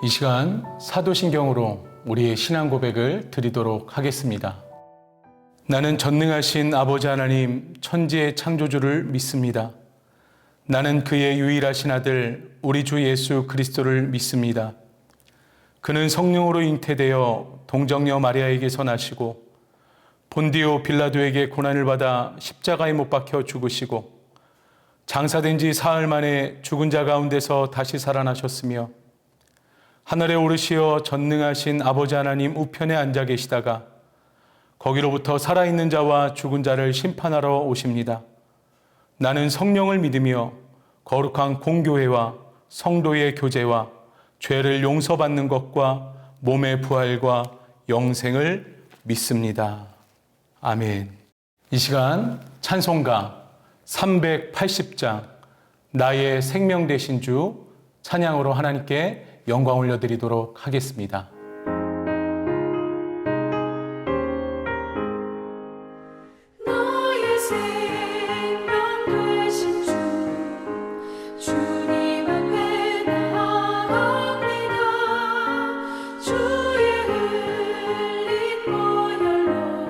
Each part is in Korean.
이 시간 사도신경으로 우리의 신앙 고백을 드리도록 하겠습니다. 나는 전능하신 아버지 하나님 천지의 창조주를 믿습니다. 나는 그의 유일하신 아들 우리 주 예수 그리스도를 믿습니다. 그는 성령으로 잉태되어 동정녀 마리아에게서 나시고 본디오 빌라도에게 고난을 받아 십자가에 못 박혀 죽으시고 장사된 지 사흘 만에 죽은 자 가운데서 다시 살아나셨으며 하늘에 오르시어 전능하신 아버지 하나님 우편에 앉아 계시다가 거기로부터 살아있는 자와 죽은 자를 심판하러 오십니다. 나는 성령을 믿으며 거룩한 공교회와 성도의 교제와 죄를 용서받는 것과 몸의 부활과 영생을 믿습니다. 아멘. 이 시간 찬송가 380장 나의 생명 되신 주 찬양으로 하나님께 영광 올려드리도록 하겠습니다. 나의 생명 되신 주 주님 앞에 나아갑니다. 주의 흘린 보혈로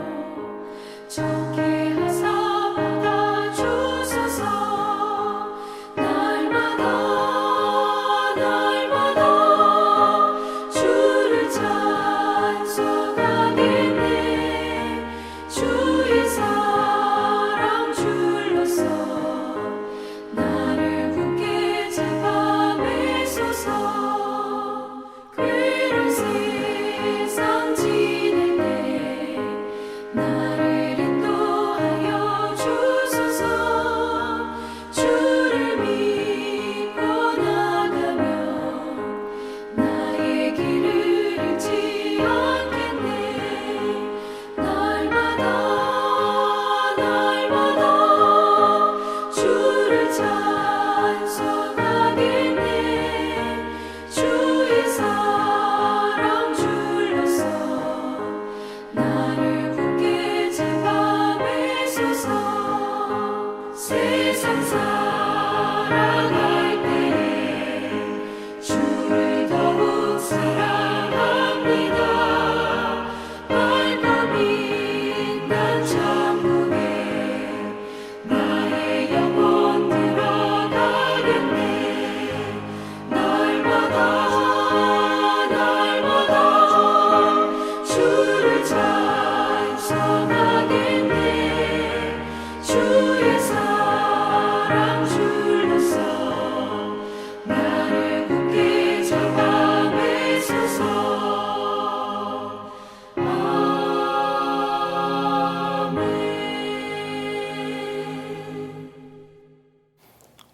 정케 하사 받아주소서. 날마다 주를 찬송하겠네. 주의 사랑 줄로서 나를 굳게 잡아매소서. 괴로운 세상 지낼 때 나를 인도하여 주소서. 주를 믿고 나가면 나의 길을 잃지 않겠네. 날마다 주를 찬송하겠네. 주의 사랑 줄로서 나를 굳게 잡아매소서. 세상 살아갈 때에 주를 더욱 사랑합니다. 발걸음 난 천국에 나의 영혼 들어가겠네. 날마다 주를 찬송하겠네. 주의 사랑 줄로서 나를 굳게 잡아매소서. 아멘.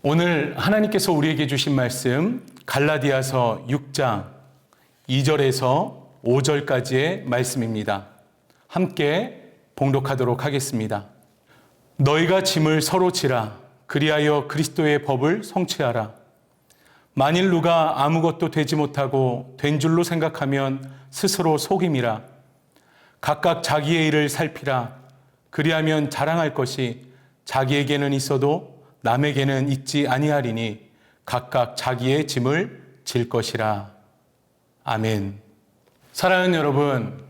오늘 하나님께서 우리에게 주신 말씀 갈라디아서 6장 2절에서 5절까지의 말씀입니다. 함께 봉독하도록 하겠습니다. 너희가 짐을 서로 지라. 그리하여 그리스도의 법을 성취하라. 만일 누가 아무것도 되지 못하고 된 줄로 생각하면 스스로 속임이라. 각각 자기의 일을 살피라. 그리하면 자랑할 것이 자기에게는 있어도 남에게는 있지 아니하리니 각각 자기의 짐을 질 것이라. 아멘. 사랑하는 여러분,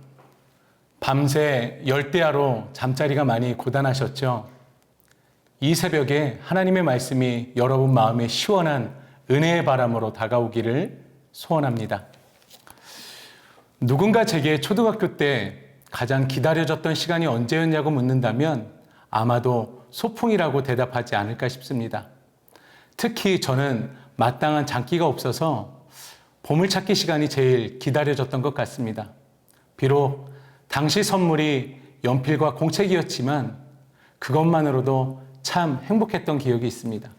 밤새 열대야로 잠자리가 많이 고단하셨죠? 이 새벽에 하나님의 말씀이 여러분 마음에 시원한 은혜의 바람으로 다가오기를 소원합니다. 누군가 제게 초등학교 때 가장 기다려졌던 시간이 언제였냐고 묻는다면 아마도 소풍이라고 대답하지 않을까 싶습니다. 특히 저는 마땅한 장기가 없어서 보물찾기 시간이 제일 기다려졌던 것 같습니다. 비록 당시 선물이 연필과 공책이었지만 그것만으로도 참 행복했던 기억이 있습니다.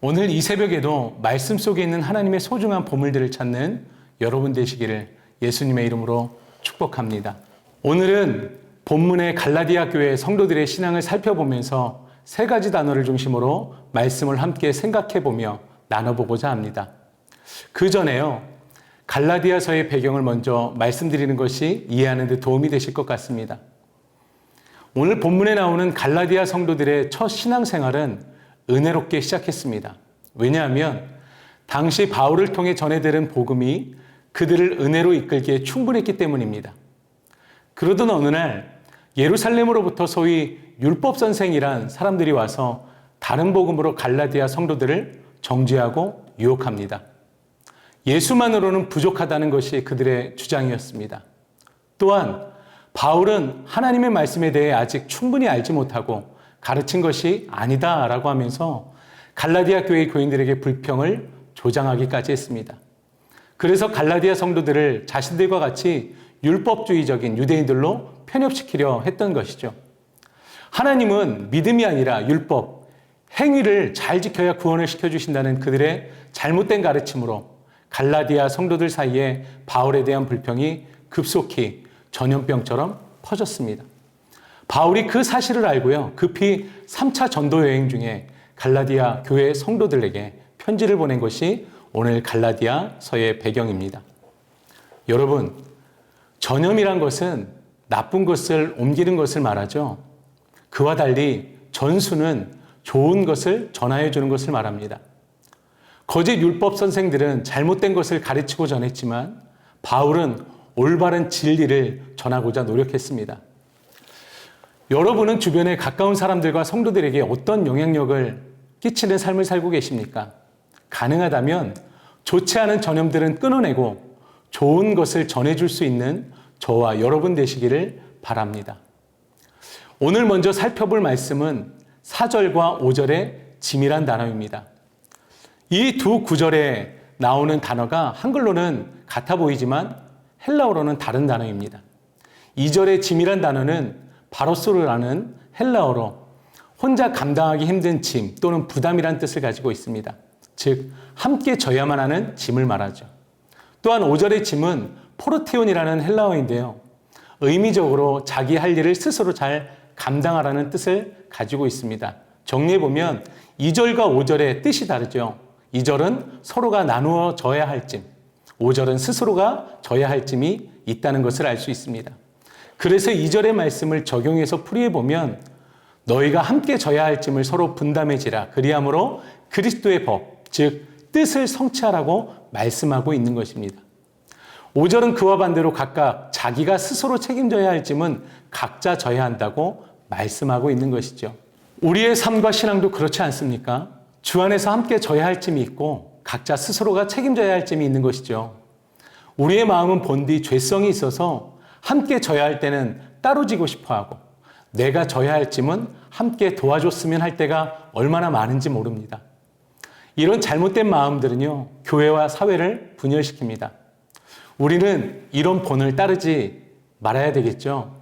오늘 이 새벽에도 말씀 속에 있는 하나님의 소중한 보물들을 찾는 여러분 되시기를 예수님의 이름으로 축복합니다. 오늘은 본문의 갈라디아 교회 성도들의 신앙을 살펴보면서 세 가지 단어를 중심으로 말씀을 함께 생각해보며 나눠보고자 합니다. 그 전에요, 갈라디아서의 배경을 먼저 말씀드리는 것이 이해하는 데 도움이 되실 것 같습니다. 오늘 본문에 나오는 갈라디아 성도들의 첫 신앙생활은 은혜롭게 시작했습니다. 왜냐하면 당시 바울을 통해 전해 들은 복음이 그들을 은혜로 이끌기에 충분했기 때문입니다. 그러던 어느 날 예루살렘으로부터 소위 율법 선생이란 사람들이 와서 다른 복음으로 갈라디아 성도들을 정죄하고 유혹합니다. 예수만으로는 부족하다는 것이 그들의 주장이었습니다. 또한 바울은 하나님의 말씀에 대해 아직 충분히 알지 못하고 가르친 것이 아니다라고 하면서 갈라디아 교회 교인들에게 불평을 조장하기까지 했습니다. 그래서 갈라디아 성도들을 자신들과 같이 율법주의적인 유대인들로 편협시키려 했던 것이죠. 하나님은 믿음이 아니라 율법, 행위를 잘 지켜야 구원을 시켜주신다는 그들의 잘못된 가르침으로 갈라디아 성도들 사이에 바울에 대한 불평이 급속히 전염병처럼 퍼졌습니다. 바울이 그 사실을 알고요, 급히 3차 전도 여행 중에 갈라디아 교회 성도들에게 편지를 보낸 것이 오늘 갈라디아서의 배경입니다. 여러분, 전염이란 것은 나쁜 것을 옮기는 것을 말하죠. 그와 달리 전수는 좋은 것을 전하여 주는 것을 말합니다. 거짓 율법 선생들은 잘못된 것을 가르치고 전했지만 바울은 올바른 진리를 전하고자 노력했습니다. 여러분은 주변에 가까운 사람들과 성도들에게 어떤 영향력을 끼치는 삶을 살고 계십니까? 가능하다면 좋지 않은 전염들은 끊어내고 좋은 것을 전해줄 수 있는 저와 여러분 되시기를 바랍니다. 오늘 먼저 살펴볼 말씀은 4절과 5절의 짐이란 단어입니다. 이 두 구절에 나오는 단어가 한글로는 같아 보이지만 헬라어로는 다른 단어입니다. 2절의 짐이란 단어는 바로소르라는 헬라어로 혼자 감당하기 힘든 짐 또는 부담이란 뜻을 가지고 있습니다. 즉 함께 져야만 하는 짐을 말하죠. 또한 5절의 짐은 포르티온이라는 헬라어인데요, 의미적으로 자기 할 일을 스스로 잘 감당하라는 뜻을 가지고 있습니다. 정리해보면 2절과 5절의 뜻이 다르죠. 2절은 서로가 나누어 져야 할 짐, 5절은 스스로가 져야 할 짐이 있다는 것을 알 수 있습니다. 그래서 2절의 말씀을 적용해서 풀이해보면 너희가 함께 져야 할 짐을 서로 분담해지라, 그리함으로 그리스도의 법, 즉 뜻을 성취하라고 말씀하고 있는 것입니다. 5절은 그와 반대로 각각 자기가 스스로 책임져야 할 짐은 각자 져야 한다고 말씀하고 있는 것이죠. 우리의 삶과 신앙도 그렇지 않습니까? 주 안에서 함께 져야 할 짐이 있고 각자 스스로가 책임져야 할 짐이 있는 것이죠. 우리의 마음은 본디 죄성이 있어서 함께 져야 할 때는 따로 지고 싶어하고 내가 져야 할 짐은 함께 도와줬으면 할 때가 얼마나 많은지 모릅니다. 이런 잘못된 마음들은요, 교회와 사회를 분열시킵니다. 우리는 이런 본을 따르지 말아야 되겠죠.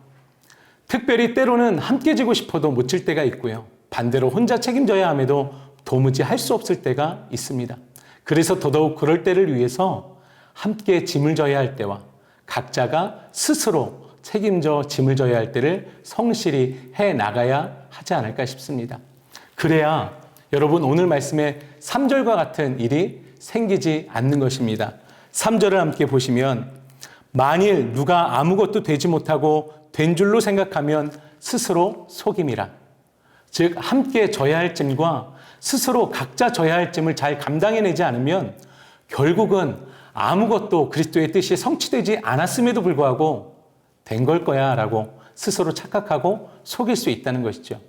특별히 때로는 함께 지고 싶어도 못 질 때가 있고요, 반대로 혼자 책임져야 함에도 도무지 할 수 없을 때가 있습니다. 그래서 더더욱 그럴 때를 위해서 함께 짐을 져야 할 때와 각자가 스스로 책임져 짐을 져야 할 때를 성실히 해 나가야 하지 않을까 싶습니다. 그래야 여러분 오늘 말씀에 3절과 같은 일이 생기지 않는 것입니다. 3절을 함께 보시면 만일 누가 아무것도 되지 못하고 된 줄로 생각하면 스스로 속임이라. 즉 함께 져야 할 짐과 스스로 각자 져야 할 짐을 잘 감당해내지 않으면 결국은 아무것도 그리스도의 뜻이 성취되지 않았음에도 불구하고 된 걸 거야 라고 스스로 착각하고 속일 수 있다는 것이죠.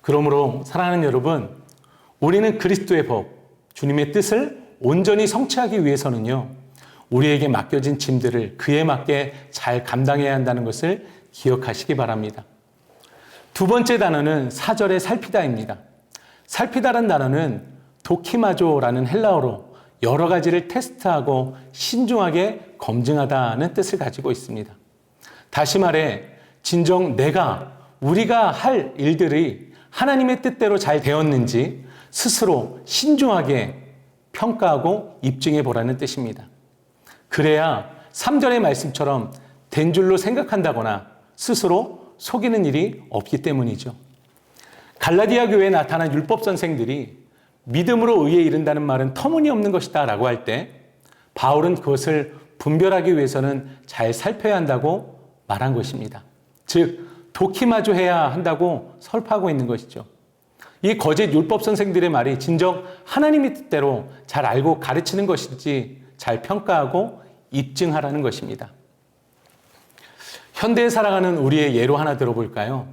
그러므로 사랑하는 여러분, 우리는 그리스도의 법, 주님의 뜻을 온전히 성취하기 위해서는요, 우리에게 맡겨진 짐들을 그에 맞게 잘 감당해야 한다는 것을 기억하시기 바랍니다. 두 번째 단어는 4절의 살피다입니다. 살피다라는 단어는 도키마조라는 헬라어로 여러 가지를 테스트하고 신중하게 검증하다는 뜻을 가지고 있습니다. 다시 말해 진정 우리가 할 일들이 하나님의 뜻대로 잘 되었는지 스스로 신중하게 평가하고 입증해 보라는 뜻입니다. 그래야 3절의 말씀처럼 된 줄로 생각한다거나 스스로 속이는 일이 없기 때문이죠. 갈라디아 교회에 나타난 율법 선생들이 믿음으로 의에 이른다는 말은 터무니없는 것이다 라고 할 때 바울은 그것을 분별하기 위해서는 잘 살펴야 한다고 말한 것입니다. 즉 도키마조해야 한다고 설파하고 있는 것이죠. 이 거짓 율법 선생들의 말이 진정 하나님의 뜻대로 잘 알고 가르치는 것인지 잘 평가하고 입증하라는 것입니다. 현대에 살아가는 우리의 예로 하나 들어볼까요?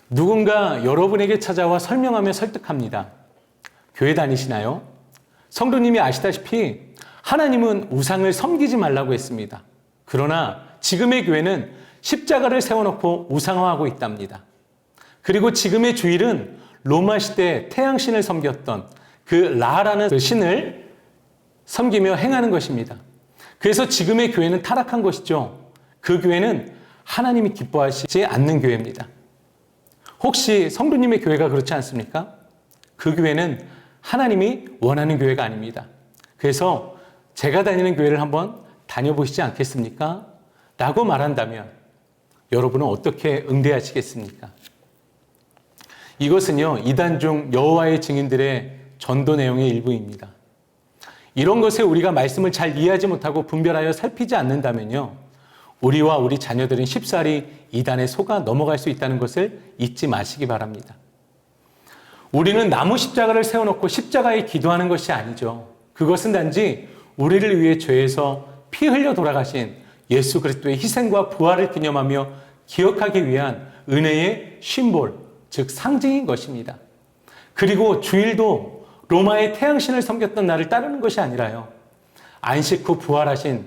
누군가 여러분에게 찾아와 설명하며 설득합니다. 교회 다니시나요? 성도님이 아시다시피 하나님은 우상을 섬기지 말라고 했습니다. 그러나 지금의 교회는 십자가를 세워놓고 우상화하고 있답니다. 그리고 지금의 주일은 로마 시대 태양신을 섬겼던 그 라라는 그 신을 섬기며 행하는 것입니다. 그래서 지금의 교회는 타락한 것이죠. 그 교회는 하나님이 기뻐하시지 않는 교회입니다. 혹시 성도님의 교회가 그렇지 않습니까? 그 교회는 하나님이 원하는 교회가 아닙니다. 그래서 제가 다니는 교회를 한번 다녀보시지 않겠습니까? 라고 말한다면 여러분은 어떻게 응대하시겠습니까? 이것은요, 이단 중 여호와의 증인들의 전도 내용의 일부입니다. 이런 것에 우리가 말씀을 잘 이해하지 못하고 분별하여 살피지 않는다면요, 우리와 우리 자녀들은 쉽사리 이단에 속아 넘어갈 수 있다는 것을 잊지 마시기 바랍니다. 우리는 나무 십자가를 세워놓고 십자가에 기도하는 것이 아니죠. 그것은 단지 우리를 위해 죄에서 피 흘려 돌아가신 예수 그리스도의 희생과 부활을 기념하며 기억하기 위한 은혜의 심볼, 즉 상징인 것입니다. 그리고 주일도 로마의 태양신을 섬겼던 날을 따르는 것이 아니라요, 안식 후 부활하신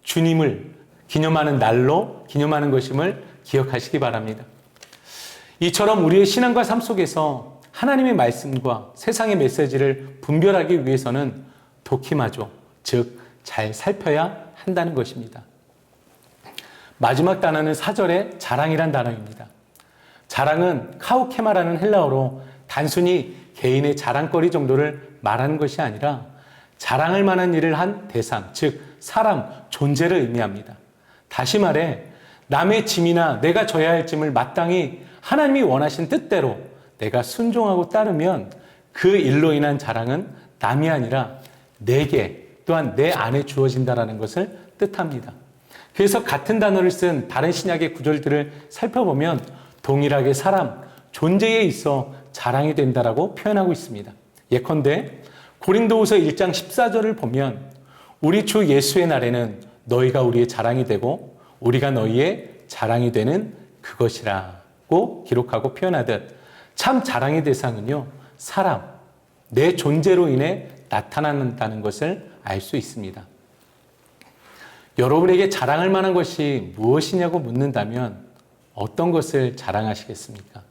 주님을 기념하는 날로 기념하는 것임을 기억하시기 바랍니다. 이처럼 우리의 신앙과 삶 속에서 하나님의 말씀과 세상의 메시지를 분별하기 위해서는 도키마조, 즉 잘 살펴야 한다는 것입니다. 마지막 단어는 4절의 자랑이란 단어입니다. 자랑은 카우케마라는 헬라어로 단순히 개인의 자랑거리 정도를 말하는 것이 아니라 자랑할 만한 일을 한 대상, 즉 사람, 존재를 의미합니다. 다시 말해 남의 짐이나 내가 져야 할 짐을 마땅히 하나님이 원하신 뜻대로 내가 순종하고 따르면 그 일로 인한 자랑은 남이 아니라 내게, 또한 내 안에 주어진다는 것을 뜻합니다. 그래서 같은 단어를 쓴 다른 신약의 구절들을 살펴보면 동일하게 사람, 존재에 있어 자랑이 된다라고 표현하고 있습니다. 예컨대 고린도후서 1장 14절을 보면 우리 주 예수의 날에는 너희가 우리의 자랑이 되고 우리가 너희의 자랑이 되는 그것이라고 기록하고 표현하듯 참 자랑의 대상은요, 사람, 내 존재로 인해 나타난다는 것을 알 수 있습니다. 여러분에게 자랑할 만한 것이 무엇이냐고 묻는다면 어떤 것을 자랑하시겠습니까?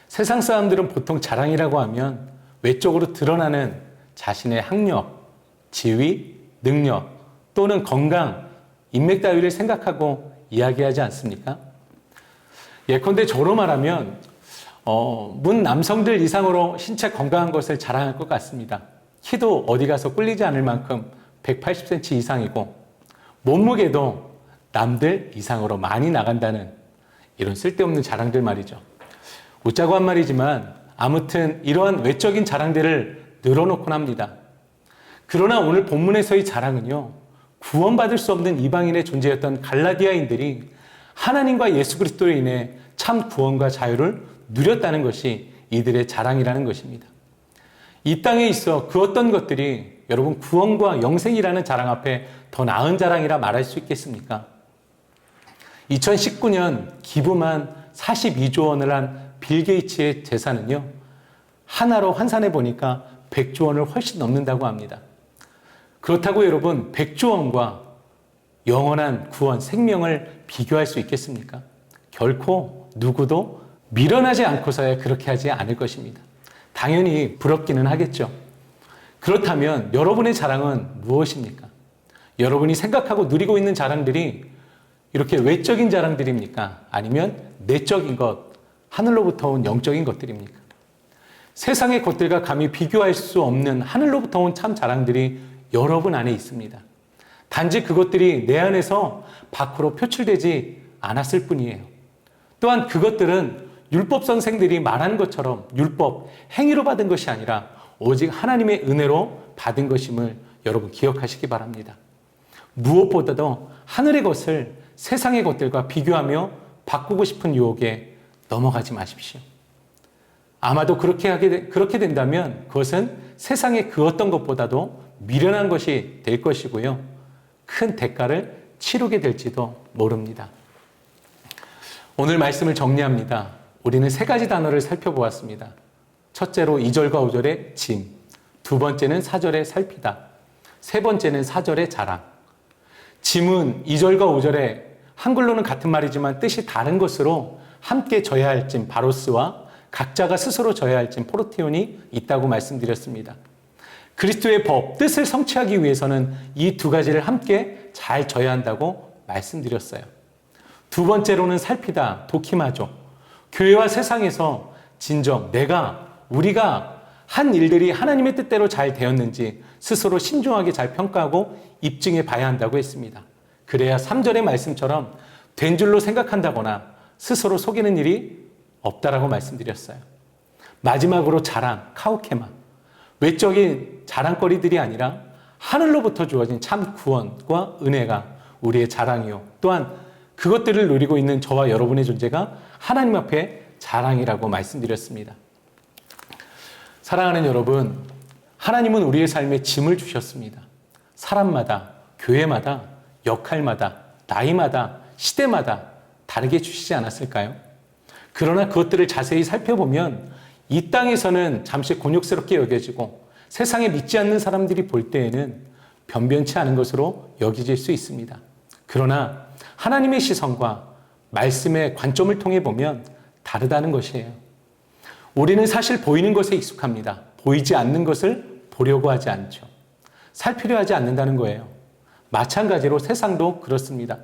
세상 사람들은 보통 자랑이라고 하면 외적으로 드러나는 자신의 학력, 지위, 능력 또는 건강, 인맥 따위를 생각하고 이야기하지 않습니까? 예컨대 저로 말하면 문 남성들 이상으로 신체 건강한 것을 자랑할 것 같습니다. 키도 어디 가서 꿀리지 않을 만큼 180cm 이상이고 몸무게도 남들 이상으로 많이 나간다는 이런 쓸데없는 자랑들 말이죠. 웃자고 한 말이지만 아무튼 이러한 외적인 자랑들을 늘어놓곤 합니다. 그러나 오늘 본문에서의 자랑은요, 구원받을 수 없는 이방인의 존재였던 갈라디아인들이 하나님과 예수 그리스도로 인해 참 구원과 자유를 누렸다는 것이 이들의 자랑이라는 것입니다. 이 땅에 있어 그 어떤 것들이 여러분 구원과 영생이라는 자랑 앞에 더 나은 자랑이라 말할 수 있겠습니까? 2019년 기부만 42조 원을 한 빌 게이츠의 재산은요, 하나로 환산해 보니까 100조 원을 훨씬 넘는다고 합니다. 그렇다고 여러분 100조 원과 영원한 구원, 생명을 비교할 수 있겠습니까? 결코 누구도 미련하지 않고서야 그렇게 하지 않을 것입니다. 당연히 부럽기는 하겠죠. 그렇다면 여러분의 자랑은 무엇입니까? 여러분이 생각하고 누리고 있는 자랑들이 이렇게 외적인 자랑들입니까? 아니면 내적인 것, 하늘로부터 온 영적인 것들입니까? 세상의 것들과 감히 비교할 수 없는 하늘로부터 온 참 자랑들이 여러분 안에 있습니다. 단지 그것들이 내 안에서 밖으로 표출되지 않았을 뿐이에요. 또한 그것들은 율법 선생들이 말하는 것처럼 율법, 행위로 받은 것이 아니라 오직 하나님의 은혜로 받은 것임을 여러분 기억하시기 바랍니다. 무엇보다도 하늘의 것을 세상의 것들과 비교하며 바꾸고 싶은 유혹에 넘어가지 마십시오. 아마도 그렇게 된다면 그것은 세상의 그 어떤 것보다도 미련한 것이 될 것이고요. 큰 대가를 치르게 될지도 모릅니다. 오늘 말씀을 정리합니다. 우리는 세 가지 단어를 살펴보았습니다. 첫째로 2절과 5절의 짐, 두 번째는 4절의 살피다, 세 번째는 4절의 자랑. 짐은 2절과 5절에 한글로는 같은 말이지만 뜻이 다른 것으로 함께 져야 할 짐, 바로스와 각자가 스스로 져야 할 짐, 포르티온이 있다고 말씀드렸습니다. 그리스도의 법, 뜻을 성취하기 위해서는 이 두 가지를 함께 잘 져야 한다고 말씀드렸어요. 두 번째로는 살피다, 도킴하죠. 교회와 세상에서 진정 우리가 한 일들이 하나님의 뜻대로 잘 되었는지 스스로 신중하게 잘 평가하고 입증해 봐야 한다고 했습니다. 그래야 3절의 말씀처럼 된 줄로 생각한다거나 스스로 속이는 일이 없다라고 말씀드렸어요. 마지막으로 자랑, 카우케마. 외적인 자랑거리들이 아니라 하늘로부터 주어진 참 구원과 은혜가 우리의 자랑이요. 또한 그것들을 누리고 있는 저와 여러분의 존재가 하나님 앞에 자랑이라고 말씀드렸습니다. 사랑하는 여러분, 하나님은 우리의 삶에 짐을 주셨습니다. 사람마다, 교회마다, 역할마다, 나이마다, 시대마다 다르게 주시지 않았을까요? 그러나 그것들을 자세히 살펴보면 이 땅에서는 잠시 곤욕스럽게 여겨지고 세상에 믿지 않는 사람들이 볼 때에는 변변치 않은 것으로 여겨질 수 있습니다. 그러나 하나님의 시선과 말씀의 관점을 통해 보면 다르다는 것이에요. 우리는 사실 보이는 것에 익숙합니다. 보이지 않는 것을 보려고 하지 않죠. 살피려 하지 않는다는 거예요. 마찬가지로 세상도 그렇습니다.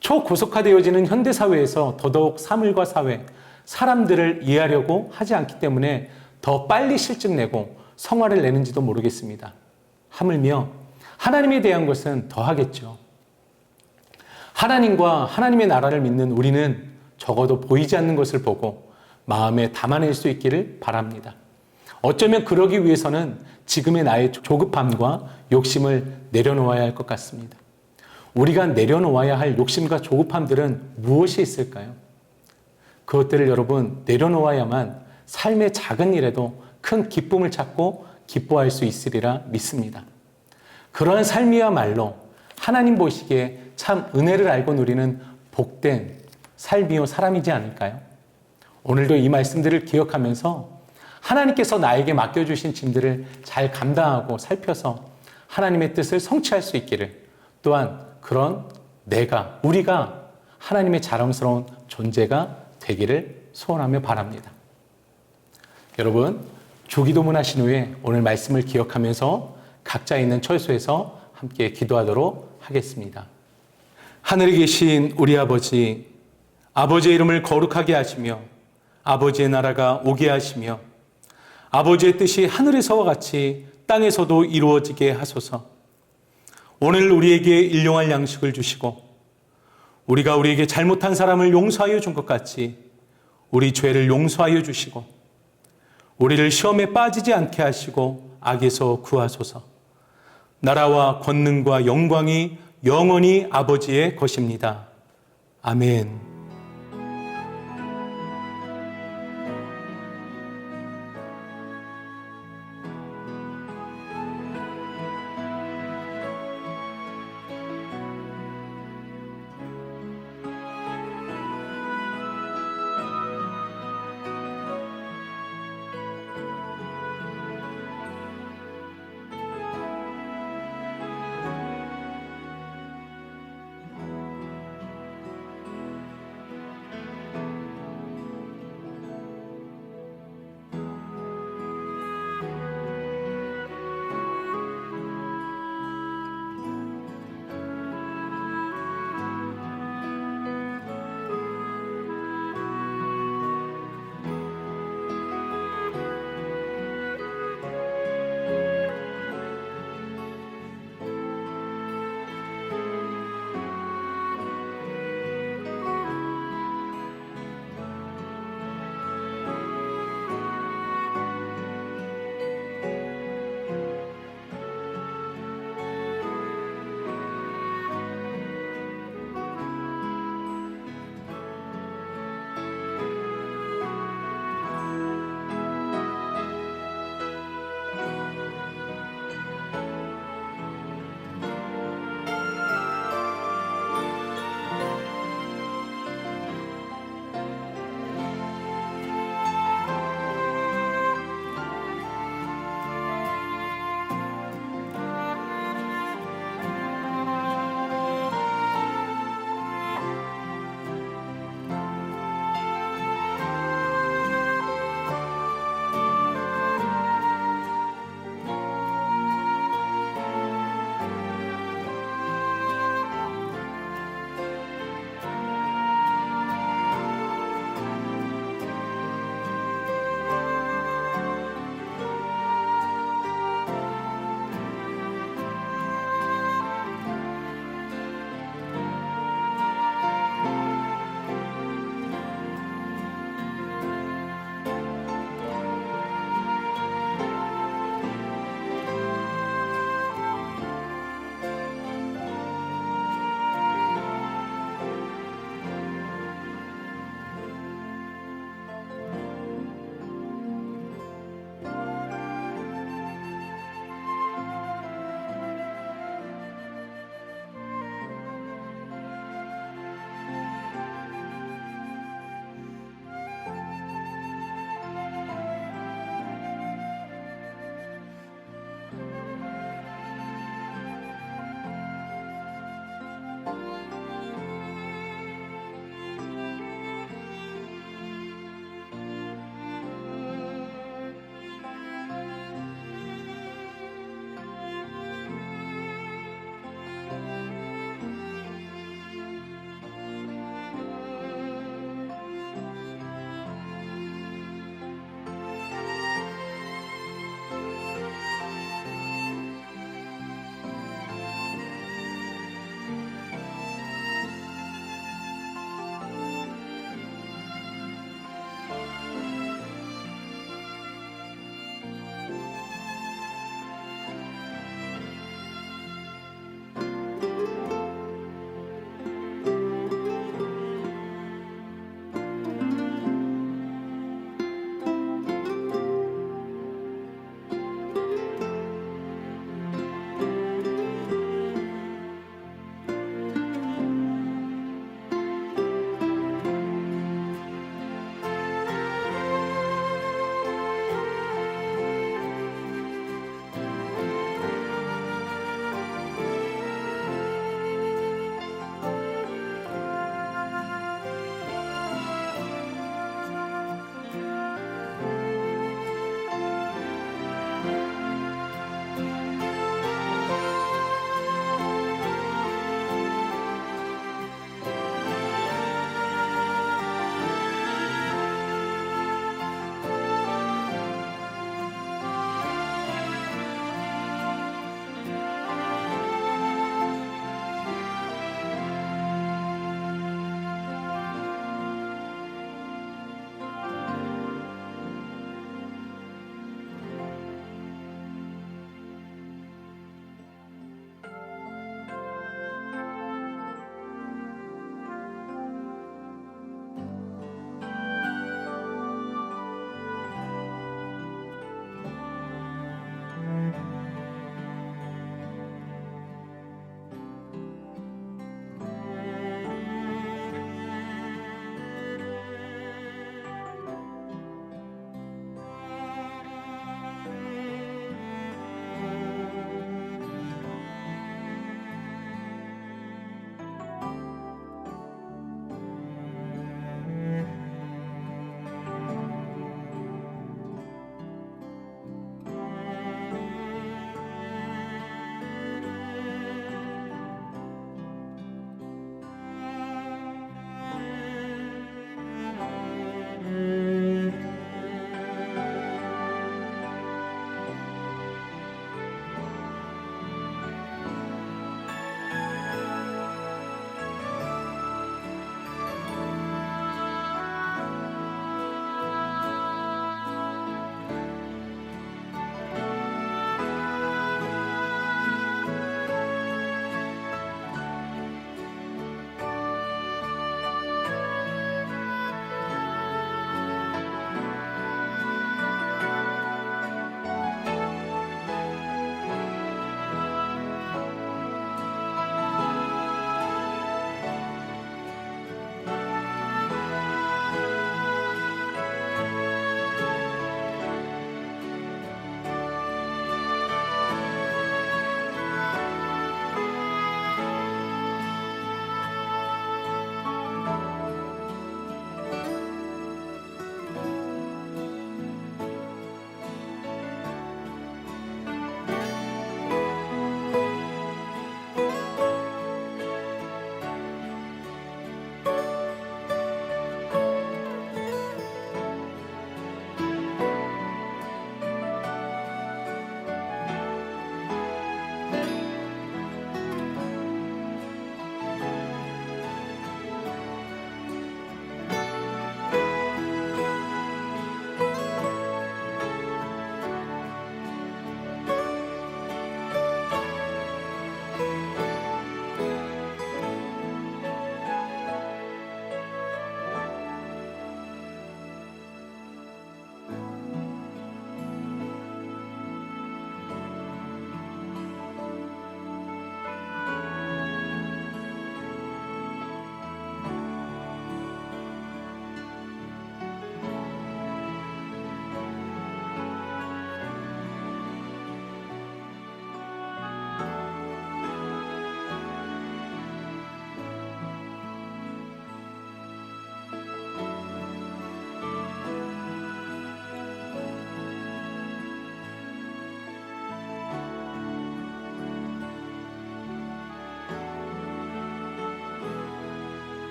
초고속화되어지는 현대사회에서 더더욱 사물과 사회, 사람들을 이해하려고 하지 않기 때문에 더 빨리 실증내고 성화를 내는지도 모르겠습니다. 하물며 하나님에 대한 것은 더 하겠죠. 하나님과 하나님의 나라를 믿는 우리는 적어도 보이지 않는 것을 보고 마음에 담아낼 수 있기를 바랍니다. 어쩌면 그러기 위해서는 지금의 나의 조급함과 욕심을 내려놓아야 할 것 같습니다. 우리가 내려놓아야 할 욕심과 조급함들은 무엇이 있을까요? 그것들을 여러분 내려놓아야만 삶의 작은 일에도 큰 기쁨을 찾고 기뻐할 수 있으리라 믿습니다. 그러한 삶이야말로 하나님 보시기에 참 은혜를 알고 누리는 복된 삶이요 사람이지 않을까요? 오늘도 이 말씀들을 기억하면서 하나님께서 나에게 맡겨주신 짐들을 잘 감당하고 살펴서 하나님의 뜻을 성취할 수 있기를, 또한 그런 우리가 하나님의 자랑스러운 존재가 되기를 소원하며 바랍니다. 여러분, 주기도문 하신 후에 오늘 말씀을 기억하면서 각자 있는 처소에서 함께 기도하도록 하겠습니다. 하늘에 계신 우리 아버지, 아버지의 이름을 거룩하게 하시며 아버지의 나라가 오게 하시며 아버지의 뜻이 하늘에서와 같이 땅에서도 이루어지게 하소서. 오늘 우리에게 일용할 양식을 주시고 우리가 우리에게 잘못한 사람을 용서하여 준 것 같이 우리 죄를 용서하여 주시고 우리를 시험에 빠지지 않게 하시고 악에서 구하소서. 나라와 권능과 영광이 영원히 아버지의 것입니다. 아멘.